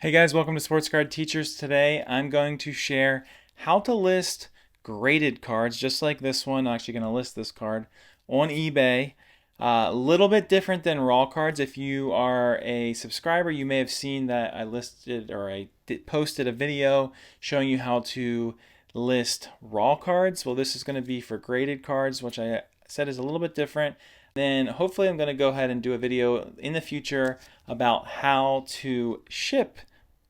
Hey guys, welcome to Sports Card Teachers. Today I'm going to share how to list graded cards just like this one. I'm actually going to list this card on eBay. A little bit different than raw cards. If you are a subscriber, you may have seen that I listed or posted a video showing you how to list raw cards. Well, this is going to be for graded cards, which I said is a little bit different. Then hopefully I'm going to go ahead and do a video in the future about how to ship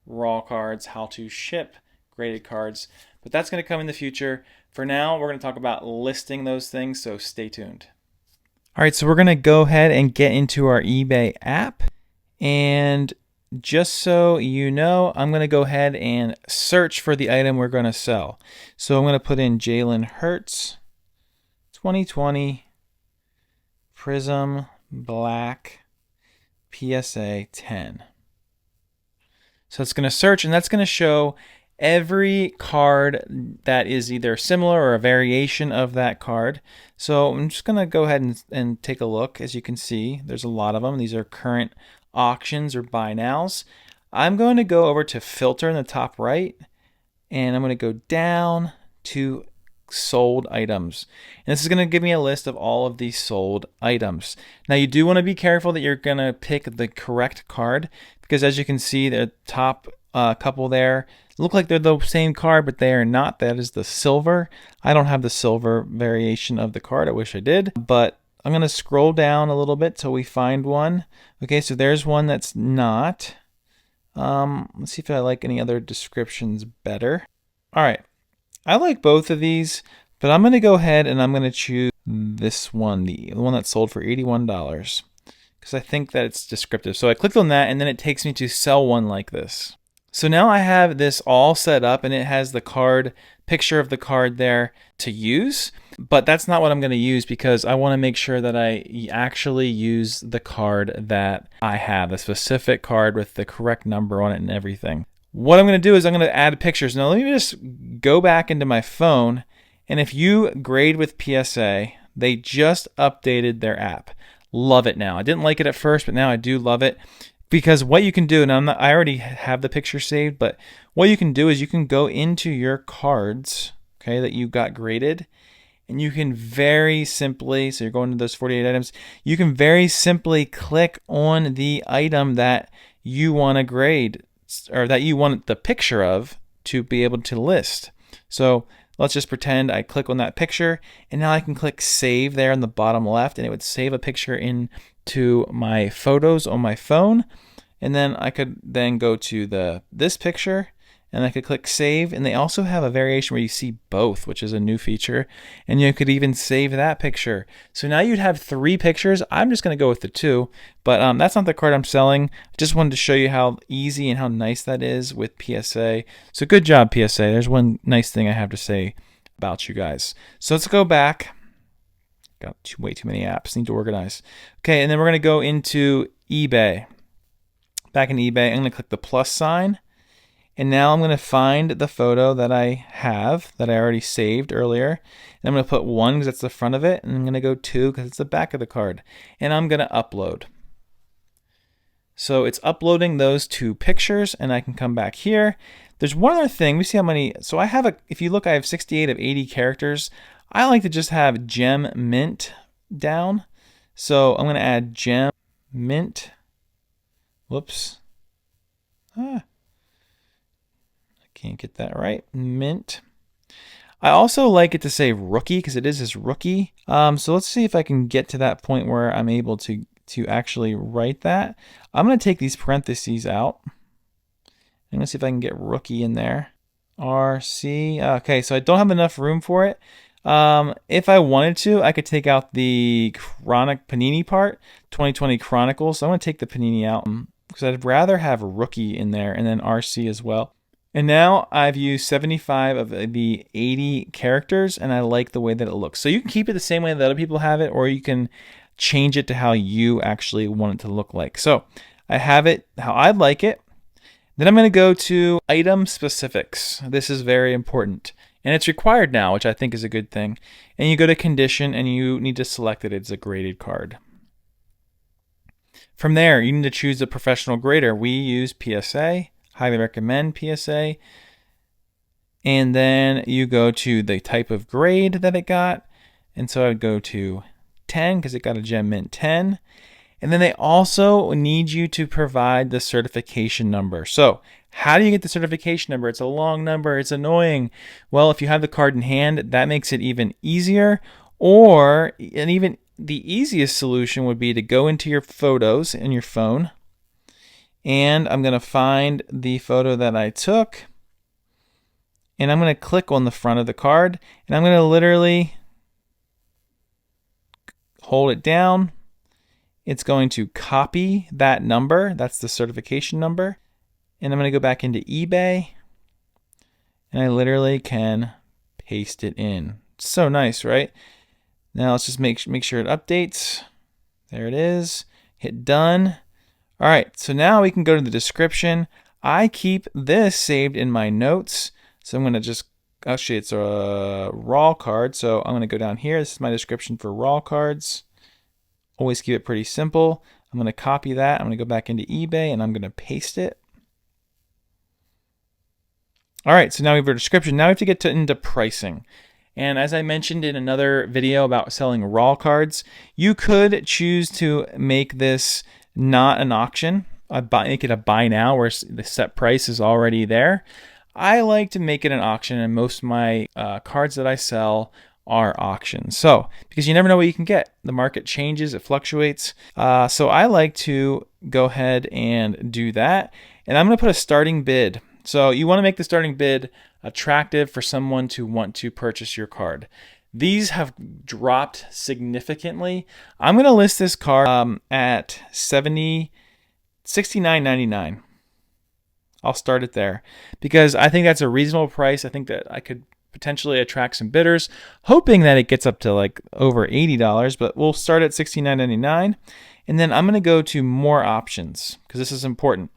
raw cards, how to ship graded cards, but that's going to come in the future. For now, we're going to talk about listing those things, so stay tuned. All right, so we're going to go ahead and get into our eBay app, and just so you know, I'm going to go ahead and search for the item we're going to sell. So I'm going to put in Jalen Hurts 2020 Prism Black PSA 10. So it's going to search, and that's going to show every card that is either similar or a variation of that card. So I'm just going to go ahead and take a look. As you can see, there's a lot of them. These are current auctions or buy nows. I'm going to go over to filter in the top right, and I'm going to go down to sold items, and this is going to give me a list of all of these sold items. Now you do want to be careful that you're going to pick the correct card, because as you can see, the top couple there look like they're the same card, but they are not. That is the silver. I don't have the silver variation of the card. I wish I did, but I'm going to scroll down a little bit till we find one. Okay, so there's one that's not. Let's see if I like any other descriptions better. All right. I like both of these, but I'm going to go ahead and I'm going to choose this one, the one that sold for $81, because I think that it's descriptive. So I clicked on that, and then it takes me to sell one like this. So now I have this all set up, and it has the card, picture of the card there to use, but that's not what I'm going to use, because I want to make sure that I actually use the card that I have, a specific card with the correct number on it and everything. What I'm going to do is I'm going to add pictures. Now let me just go back into my phone, and if you grade with PSA, they just updated their app. Love it now. I didn't like it at first, but now I do love it, because what you can do, and I already have the picture saved, but what you can do is you can go into your cards, okay, that you got graded, and you can very simply, so you're going to those 48 items, you can very simply click on the item that you want to grade, or that you want the picture of, to be able to list. So let's just pretend I click on that picture, and now I can click save there in the bottom left, and it would save a picture into my photos on my phone. And then I could then go to this picture, and I could click save, and they also have a variation where you see both, which is a new feature, and you could even save that picture. So now you'd have 3 pictures. I'm just going to go with the 2, but that's not the card I'm selling. I just wanted to show you how easy and how nice that is with PSA. So good job, PSA. There's one nice thing I have to say about you guys. So let's go back. Got way too many apps. Need to organize. Okay, and then we're going to go into eBay. Back in eBay, I'm going to click the plus sign. And now I'm going to find the photo that I have, that I already saved earlier. And I'm going to put 1 because that's the front of it. And I'm going to go 2 because it's the back of the card. And I'm going to upload. So it's uploading those 2 pictures, and I can come back here. There's one other thing. We see how many. So I have if you look, I have 68 of 80 characters. I like to just have gem mint down. So I'm going to add gem mint. Whoops. Can't get that right. Mint. I also like it to say rookie, because it is this rookie. So let's see if I can get to that point where I'm able to actually write that. I'm going to take these parentheses out. I'm going to see if I can get rookie in there. RC. Okay, so I don't have enough room for it. If I wanted to, I could take out the Panini part, 2020 Chronicles. So I'm going to take the Panini out, because I'd rather have rookie in there, and then RC as well. And now I've used 75 of the 80 characters, and I like the way that it looks. So you can keep it the same way that other people have it, or you can change it to how you actually want it to look like. So I have it how I'd like it. Then I'm going to go to item specifics. This is very important, and it's required now, which I think is a good thing. And you go to condition, and you need to select that it's a graded card. From there, you need to choose a professional grader. We use PSA. highly recommend PSA. And then you go to the type of grade that it got. And so I would go to 10 because it got a Gem Mint 10. And then they also need you to provide the certification number. So how do you get the certification number? It's a long number. It's annoying. Well, if you have the card in hand, that makes it even easier. And even the easiest solution would be to go into your photos in your phone. And I'm going to find the photo that I took. And I'm going to click on the front of the card. And I'm going to literally hold it down. It's going to copy that number. That's the certification number. And I'm going to go back into eBay. And I literally can paste it in. It's so nice, right? Now let's just make sure it updates. There it is. Hit done. All right, so now we can go to the description. I keep this saved in my notes. So I'm going to just, actually it's a raw card. So I'm going to go down here. This is my description for raw cards. Always keep it pretty simple. I'm going to copy that. I'm going to go back into eBay and I'm going to paste it. All right, so now we have our description. Now we have to get into pricing. And as I mentioned in another video about selling raw cards, you could choose to make this not an auction, make it a buy now where the set price is already there. I like to make it an auction, and most of my cards that I sell are auctions. So, because you never know what you can get. The market changes, it fluctuates. So I like to go ahead and do that. And I'm going to put a starting bid. So you want to make the starting bid attractive for someone to want to purchase your card. These have dropped significantly. I'm going to list this card at $69.99. I'll start it there because I think that's a reasonable price. I think that I could potentially attract some bidders, hoping that it gets up to like over $80, but we'll start at $69.99. And then I'm going to go to more options because this is important.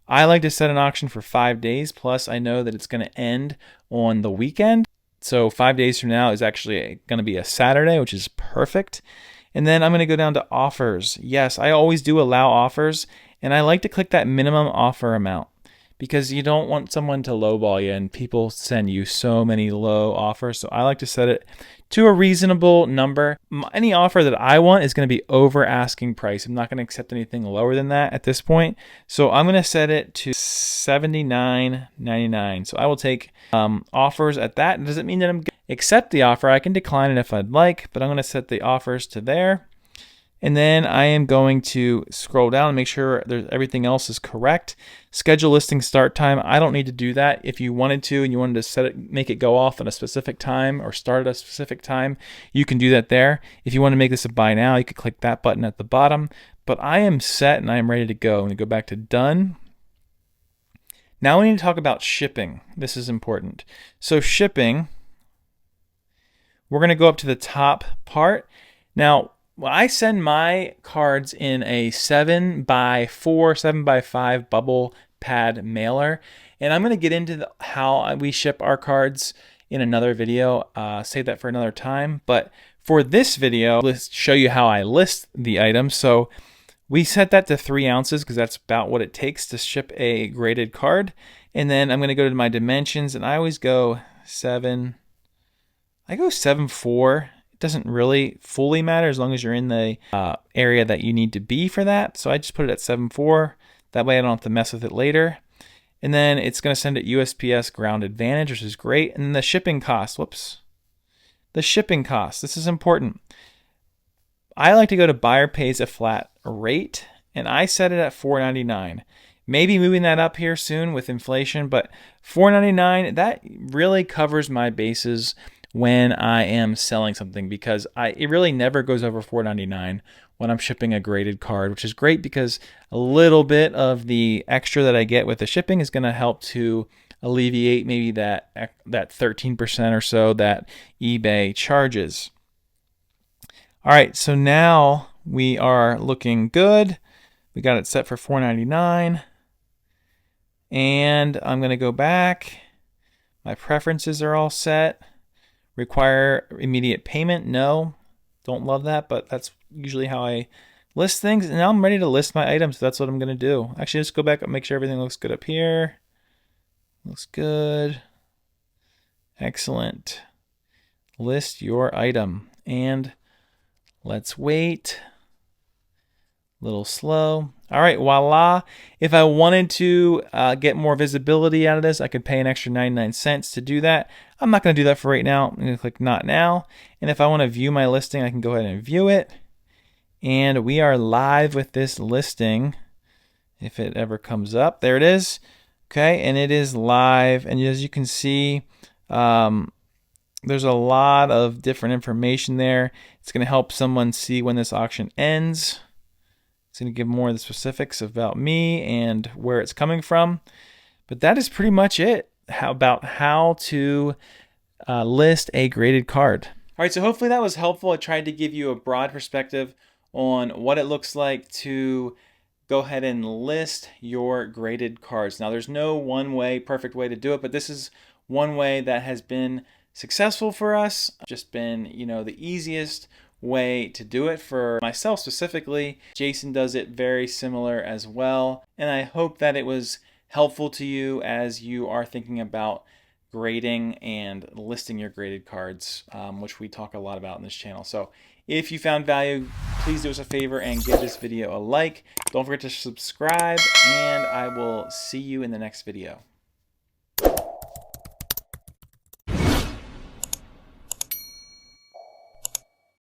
I like to set an auction for 5 days, plus I know that it's going to end on the weekend. So 5 days from now is actually going to be a Saturday, which is perfect. And then I'm going to go down to offers. Yes, I always do allow offers, and I like to click that minimum offer amount, because you don't want someone to lowball you, and people send you so many low offers. So I like to set it to a reasonable number. Any offer that I want is going to be over asking price. I'm not going to accept anything lower than that at this point. So I'm going to set it to $79.99. So I will take offers at that. It doesn't mean that I'm going to accept the offer. I can decline it if I'd like, but I'm going to set the offers to there. And then I am going to scroll down and make sure everything else is correct. Schedule listing start time. I don't need to do that. If you wanted to and you wanted to set it, make it go off at a specific time or start at a specific time, you can do that there. If you want to make this a buy now, you could click that button at the bottom. But I am set and I am ready to go. I'm going to go back to done. Now we need to talk about shipping. This is important. So shipping, we're going to go up to the top part. Now, when I send my cards in a 7x4, 7x5 bubble pad mailer, and I'm going to get into how we ship our cards in another video, save that for another time. But for this video, let's show you how I list the items. So we set that to 3 ounces because that's about what it takes to ship a graded card. And then I'm going to go to my dimensions, and I always go 7. I go 7.4. It doesn't really fully matter as long as you're in the area that you need to be for that. So I just put it at 7.4. That way I don't have to mess with it later. And then it's going to send it USPS Ground Advantage, which is great. And then the shipping cost, the shipping cost, this is important. I like to go to buyer pays a flat rate, and I set it at $4.99. Maybe moving that up here soon with inflation, but $4.99, that really covers my bases when I am selling something, because it really never goes over $4.99 when I'm shipping a graded card, which is great because a little bit of the extra that I get with the shipping is going to help to alleviate maybe that 13% or so that eBay charges. All right, so now we are looking good. We got it set for $4.99. And I'm going to go back. My preferences are all set. Require immediate payment? No, don't love that, but that's usually how I list things. And now I'm ready to list my items. So that's what I'm going to do. Actually, just go back and make sure everything looks good up here. Looks good. Excellent. List your item. And let's wait. A little slow. All right, voila. If I wanted to get more visibility out of this, I could pay an extra 99 cents to do that. I'm not going to do that for right now. I'm going to click Not Now. And if I want to view my listing, I can go ahead and view it. And we are live with this listing. If it ever comes up, there it is. Okay, and it is live. And as you can see, there's a lot of different information there. It's going to help someone see when this auction ends. It's going to give more of the specifics about me and where it's coming from. But that is pretty much it about how to list a graded card. All right, so hopefully that was helpful. I tried to give you a broad perspective on what it looks like to go ahead and list your graded cards. Now, there's no one way, perfect way to do it, but this is one way that has been successful for us. Just been, the easiest way to do it for myself specifically. Jason does it very similar as well. And I hope that it was helpful to you as you are thinking about grading and listing your graded cards, which we talk a lot about in this channel. So if you found value, please do us a favor and give this video a like. Don't forget to subscribe, and I will see you in the next video.